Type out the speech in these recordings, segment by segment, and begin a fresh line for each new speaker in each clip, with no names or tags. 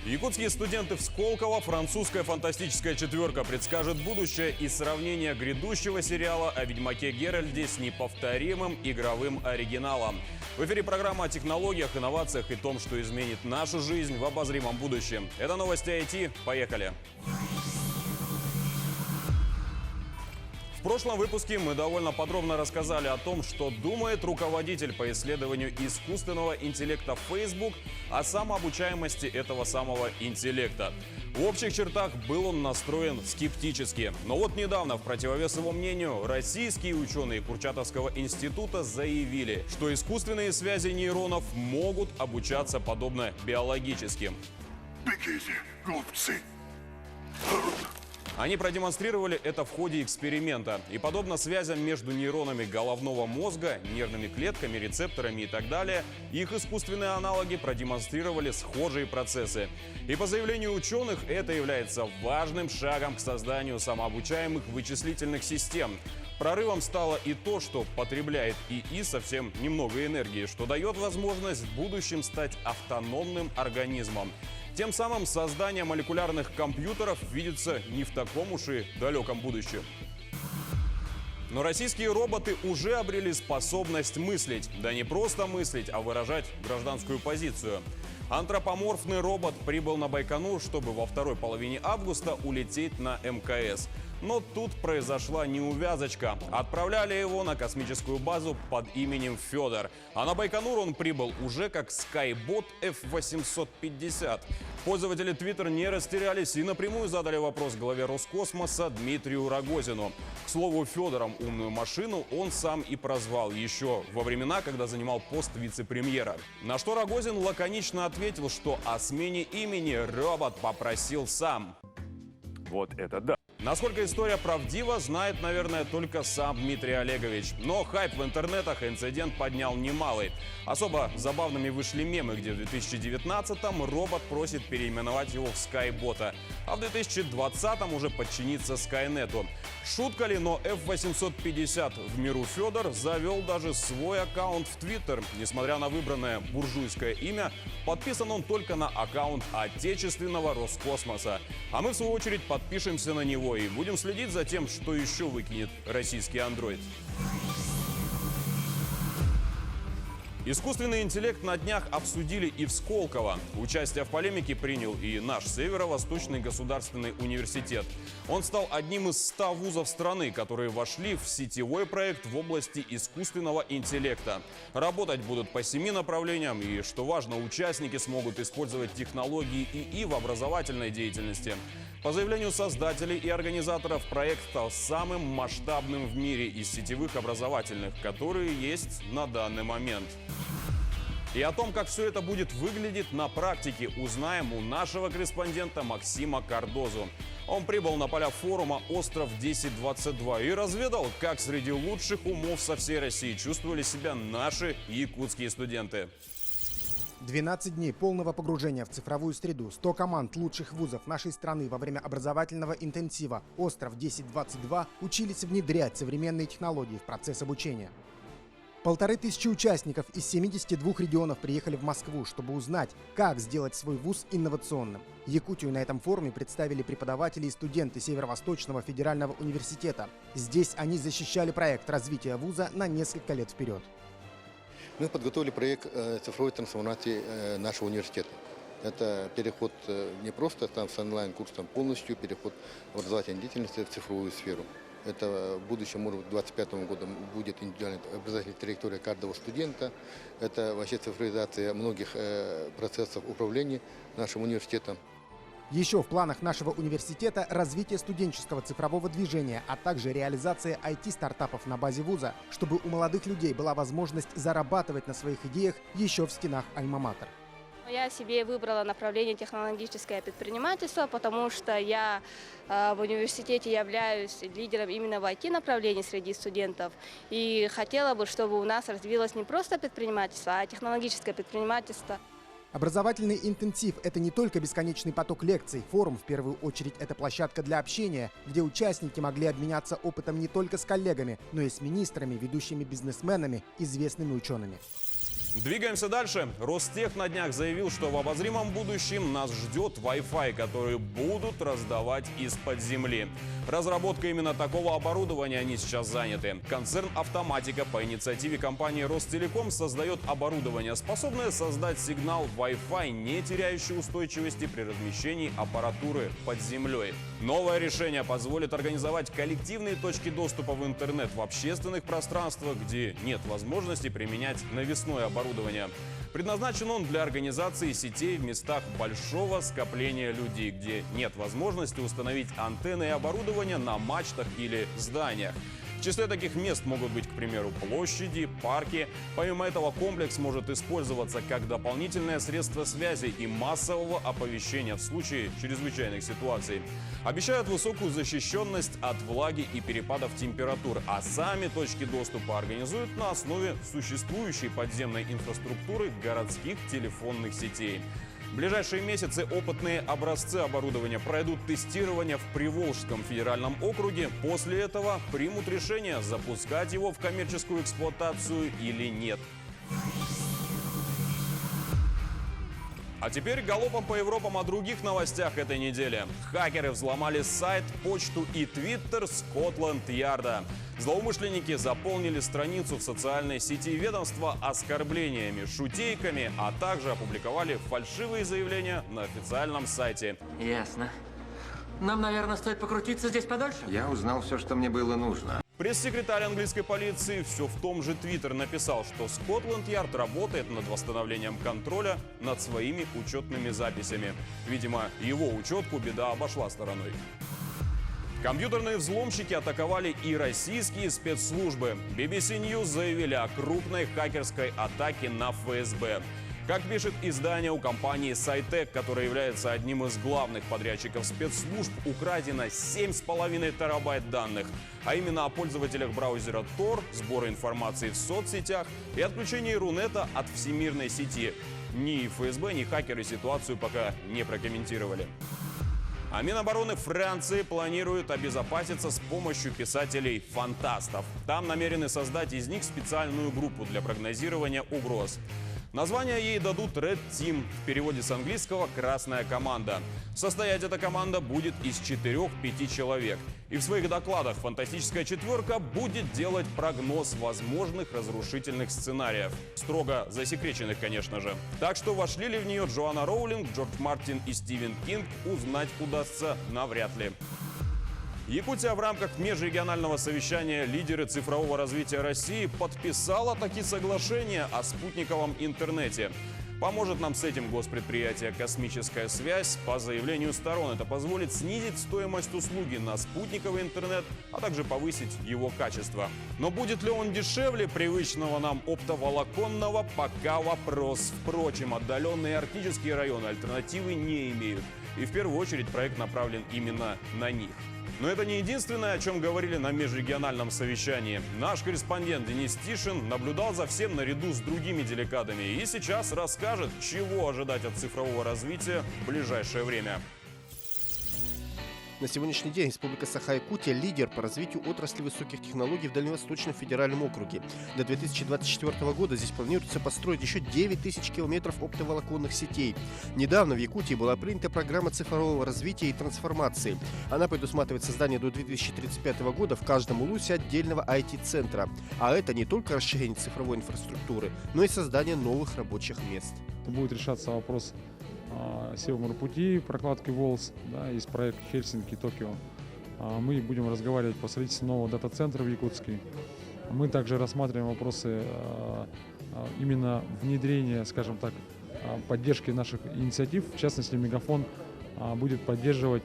Якутские студенты в Сколково французская фантастическая четверка предскажет будущее и сравнение грядущего сериала о ведьмаке Геральде с неповторимым игровым оригиналом. В эфире программа о технологиях, инновациях и том, что изменит нашу жизнь в обозримом будущем. Это новости IT. Поехали! В прошлом выпуске мы довольно подробно рассказали о том, что думает руководитель по исследованию искусственного интеллекта Facebook о самообучаемости этого самого интеллекта. В общих чертах был он настроен скептически. Но вот недавно, в противовес его мнению, российские ученые Курчатовского института заявили, что искусственные связи нейронов могут обучаться подобно биологическим.
Бегите, глупцы!
Они продемонстрировали это в ходе эксперимента. И подобно связям между нейронами головного мозга, нервными клетками, рецепторами и так далее, их искусственные аналоги продемонстрировали схожие процессы. И по заявлению ученых, это является важным шагом к созданию самообучаемых вычислительных систем. Прорывом стало и то, что потребляет ИИ совсем немного энергии, что дает возможность в будущем стать автономным организмом. Тем самым создание молекулярных компьютеров видится не в таком уж и далеком будущем. Но российские роботы уже обрели способность мыслить. Да не просто мыслить, а выражать гражданскую позицию. Антропоморфный робот прибыл на Байконур, чтобы во второй половине августа улететь на МКС. Но тут произошла неувязочка. Отправляли его на космическую базу под именем Федор. А на Байконур он прибыл уже как Skybot F850. Пользователи Twitter не растерялись и напрямую задали вопрос главе Роскосмоса Дмитрию Рогозину. К слову, Федором умную машину он сам и прозвал еще во времена, когда занимал пост вице-премьера. На что Рогозин лаконично ответил, что о смене имени робот попросил сам.
Вот это да!
Насколько история правдива, знает, наверное, только сам Дмитрий Олегович. Но хайп в интернетах инцидент поднял немалый. Особо забавными вышли мемы, где в 2019-м робот просит переименовать его в Skyбота, а в 2020-м уже подчиниться Скайнету. Шутка ли, но F850 в миру Федор завел даже свой аккаунт в Twitter. Несмотря на выбранное буржуйское имя, подписан он только на аккаунт отечественного Роскосмоса. А мы, в свою очередь, подпишемся на него и будем следить за тем, что еще выкинет российский андроид. Искусственный интеллект на днях обсудили и в Сколково. Участие в полемике принял и наш Северо-Восточный государственный университет. Он стал одним из 100 вузов страны, которые вошли в сетевой проект в области искусственного интеллекта. Работать будут по 7 направлениям и, что важно, участники смогут использовать технологии ИИ в образовательной деятельности. По заявлению создателей и организаторов, проект стал самым масштабным в мире из сетевых образовательных, которые есть на данный момент. И о том, как все это будет выглядеть на практике, узнаем у нашего корреспондента Максима Кардозу. Он прибыл на поля форума «Остров-1022» и разведал, как среди лучших умов со всей России чувствовали себя наши якутские студенты.
12 дней полного погружения в цифровую среду, 100 команд лучших вузов нашей страны во время образовательного интенсива «Остров-1022» учились внедрять современные технологии в процесс обучения. 1500 участников из 72 регионов приехали в Москву, чтобы узнать, как сделать свой вуз инновационным. Якутию на этом форуме представили преподаватели и студенты Северо-Восточного федерального университета. Здесь они защищали проект развития вуза на несколько лет вперед.
Мы подготовили проект цифровой трансформации нашего университета. Это переход не просто с онлайн-курсом, полностью переход в образовательной деятельности в цифровую сферу. Это в будущем, может быть, к 2025 году будет индивидуальная образовательная траектория каждого студента. Это вообще цифровизация многих процессов управления нашим университетом.
Еще в планах нашего университета развитие студенческого цифрового движения, а также реализация IT-стартапов на базе вуза, чтобы у молодых людей была возможность зарабатывать на своих идеях еще в стенах Альма-Матер.
Я себе выбрала направление технологическое предпринимательство, потому что я в университете являюсь лидером именно в IT-направлении среди студентов. И хотела бы, чтобы у нас развилось не просто предпринимательство, а технологическое предпринимательство.
Образовательный интенсив – это не только бесконечный поток лекций. Форум, в первую очередь, это площадка для общения, где участники могли обменяться опытом не только с коллегами, но и с министрами, ведущими бизнесменами, известными учеными.
Двигаемся дальше. Ростех на днях заявил, что в обозримом будущем нас ждет Wi-Fi, который будут раздавать из-под земли. Разработкой именно такого оборудования они сейчас заняты. Концерн «Автоматика» по инициативе компании «Ростелеком» создает оборудование, способное создать сигнал Wi-Fi, не теряющий устойчивости при размещении аппаратуры под землей. Новое решение позволит организовать коллективные точки доступа в интернет в общественных пространствах, где нет возможности применять навесное оборудование. Предназначен он для организации сетей в местах большого скопления людей, где нет возможности установить антенны и оборудование на мачтах или зданиях. В числе таких мест могут быть, к примеру, площади, парки. Помимо этого, комплекс может использоваться как дополнительное средство связи и массового оповещения в случае чрезвычайных ситуаций. Обещают высокую защищенность от влаги и перепадов температур, а сами точки доступа организуют на основе существующей подземной инфраструктуры городских телефонных сетей. В ближайшие месяцы опытные образцы оборудования пройдут тестирование в Приволжском федеральном округе. После этого примут решение, запускать его в коммерческую эксплуатацию или нет. А теперь галопом по Европам о других новостях этой недели. Хакеры взломали сайт, почту и твиттер Скотланд-Ярда. Злоумышленники заполнили страницу в социальной сети ведомства оскорблениями, шутейками, а также опубликовали фальшивые заявления на официальном сайте.
Ясно. Нам, наверное, стоит покрутиться здесь подольше?
Я узнал все, что мне было нужно.
Пресс-секретарь английской полиции все в том же Твиттер написал, что Скотланд-Ярд работает над восстановлением контроля над своими учетными записями. Видимо, его учетку беда обошла стороной. Компьютерные взломщики атаковали и российские спецслужбы. BBC News заявили о крупной хакерской атаке на ФСБ. Как пишет издание, у компании Сайтек, которая является одним из главных подрядчиков спецслужб, украдено 7,5 терабайт данных. А именно о пользователях браузера Tor, сбора информации в соцсетях и отключении Рунета от всемирной сети. Ни ФСБ, ни хакеры ситуацию пока не прокомментировали. А Минобороны Франции планирует обезопаситься с помощью писателей-фантастов. Там намерены создать из них специальную группу для прогнозирования угроз. Название ей дадут Red Team, в переводе с английского «красная команда». Состоять эта команда будет из 4-5 человек. И в своих докладах «Фантастическая четверка» будет делать прогноз возможных разрушительных сценариев. Строго засекреченных, конечно же. Так что вошли ли в нее Джоанна Роулинг, Джордж Мартин и Стивен Кинг, узнать удастся навряд ли. Якутия в рамках межрегионального совещания «Лидеры цифрового развития России» подписала такие соглашения о спутниковом интернете. Поможет нам с этим госпредприятие «Космическая связь». По заявлению сторон это позволит снизить стоимость услуги на спутниковый интернет, а также повысить его качество. Но будет ли он дешевле привычного нам оптоволоконного, пока вопрос. Впрочем, отдаленные арктические районы альтернативы не имеют. И в первую очередь проект направлен именно на них. Но это не единственное, о чем говорили на межрегиональном совещании. Наш корреспондент Денис Тишин наблюдал за всем наряду с другими делегатами и сейчас расскажет, чего ожидать от цифрового развития в ближайшее время.
На сегодняшний день Республика Саха-Якутия – лидер по развитию отрасли высоких технологий в Дальневосточном федеральном округе. До 2024 года здесь планируется построить еще 9 тысяч километров оптоволоконных сетей. Недавно в Якутии была принята программа цифрового развития и трансформации. Она предусматривает создание до 2035 года в каждом улусе отдельного IT-центра. А это не только расширение цифровой инфраструктуры, но и создание новых рабочих мест.
Будет решаться вопрос Северного пути, прокладки ВОЛС, да, есть проект Хельсинки-Токио. Мы будем разговаривать по строительству нового дата-центра в Якутске. Мы также рассматриваем вопросы именно внедрения, скажем так, поддержки наших инициатив. В частности, Мегафон будет поддерживать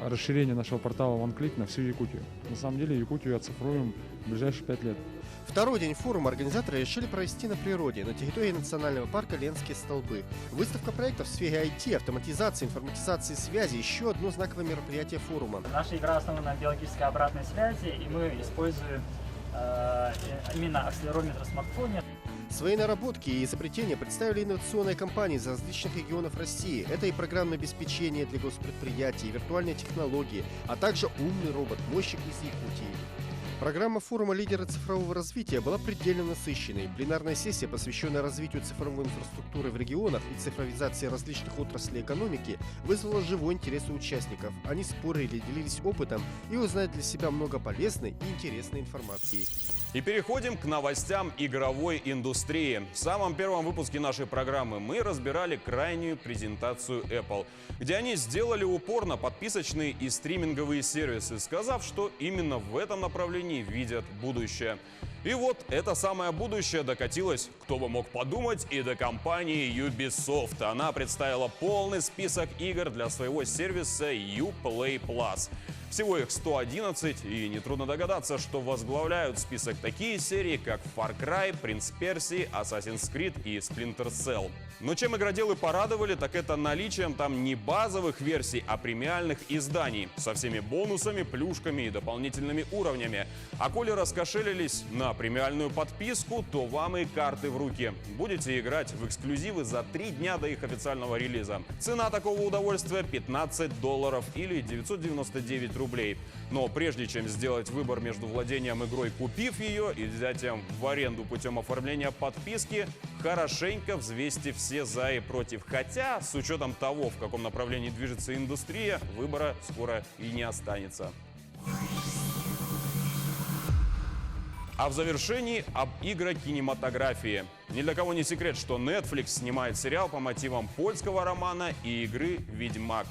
расширение нашего портала OneClick на всю Якутию. На самом деле Якутию оцифруем в ближайшие 5 лет.
Второй день форума организаторы решили провести на природе, на территории национального парка Ленские столбы. Выставка проектов в сфере IT, автоматизации, информатизации связи – еще одно знаковое мероприятие форума.
Наша игра основана на биологической обратной связи, и мы используем именно акселерометр в смартфоне.
Свои наработки и изобретения представили инновационные компании из различных регионов России. Это и программное обеспечение для госпредприятий, и виртуальные технологии, а также умный робот-мойщик из Якутии. Программа форума «Лидеры цифрового развития» была предельно насыщенной. Пленарная сессия, посвященная развитию цифровой инфраструктуры в регионах и цифровизации различных отраслей экономики, вызвала живой интерес у участников. Они спорили, делились опытом и узнали для себя много полезной и интересной информации.
И переходим к новостям игровой индустрии. В самом первом выпуске нашей программы мы разбирали крайнюю презентацию Apple, где они сделали упор на подписочные и стриминговые сервисы, сказав, что именно в этом направлении видят будущее. И вот это самое будущее докатилось, кто бы мог подумать, и до компании Ubisoft. Она представила полный список игр для своего сервиса Uplay Plus. Всего их 111, и нетрудно догадаться, что возглавляют список такие серии, как Far Cry, Prince Persia, Assassin's Creed и Splinter Cell. Но чем игроделы порадовали, так это наличием там не базовых версий, а премиальных изданий со всеми бонусами, плюшками и дополнительными уровнями. А коли раскошелились на премиальную подписку, то вам и карты в руки. Будете играть в эксклюзивы за 3 дня до их официального релиза. Цена такого удовольствия $15 или 999 рублей. Но прежде чем сделать выбор между владением игрой, купив ее, и взятием в аренду путем оформления подписки, хорошенько взвесьте все за и против. Хотя, с учетом того, в каком направлении движется индустрия, выбора скоро и не останется. А в завершении об игрокинематографии. Ни для кого не секрет, что Netflix снимает сериал по мотивам польского романа и игры «Ведьмак».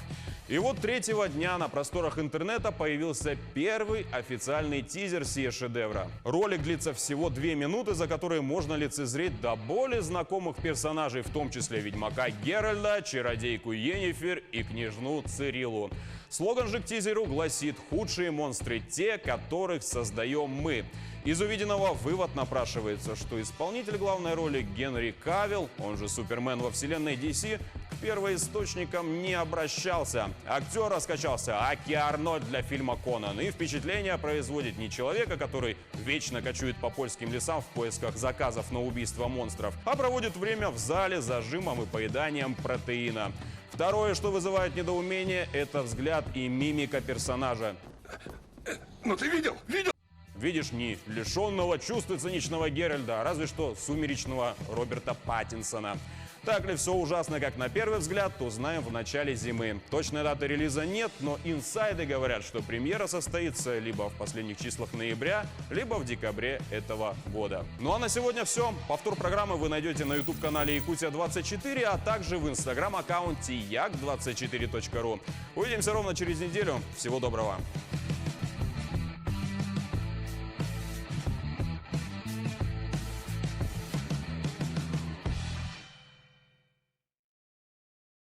И вот третьего дня на просторах интернета появился первый официальный тизер сия шедевра. Ролик длится всего 2 минуты, за которые можно лицезреть до боли знакомых персонажей, в том числе Ведьмака Геральда, чародейку Йеннифер и княжну Цириллу. Слоган же к тизеру гласит: «Худшие монстры – те, которых создаем мы». Из увиденного вывод напрашивается, что исполнитель главной роли Генри Кавилл, он же Супермен во вселенной DC, к первоисточникам не обращался. Актер раскачался аки Арнольд для фильма «Конан», и впечатление производит не человека, который вечно кочует по польским лесам в поисках заказов на убийство монстров, а проводит время в зале с зажимом и поеданием протеина. Второе, что вызывает недоумение, это взгляд и мимика персонажа.
Ну ты видел?
Видишь не лишенного чувств и циничного Геральда, а разве что сумеречного Роберта Паттинсона. Так ли все ужасно, как на первый взгляд, то узнаем в начале зимы. Точной даты релиза нет, но инсайды говорят, что премьера состоится либо в последних числах ноября, либо в декабре этого года. Ну а на сегодня все. Повтор программы вы найдете на YouTube-канале Якутия24, а также в Instagram-аккаунте yak24.ru. Увидимся ровно через неделю. Всего доброго.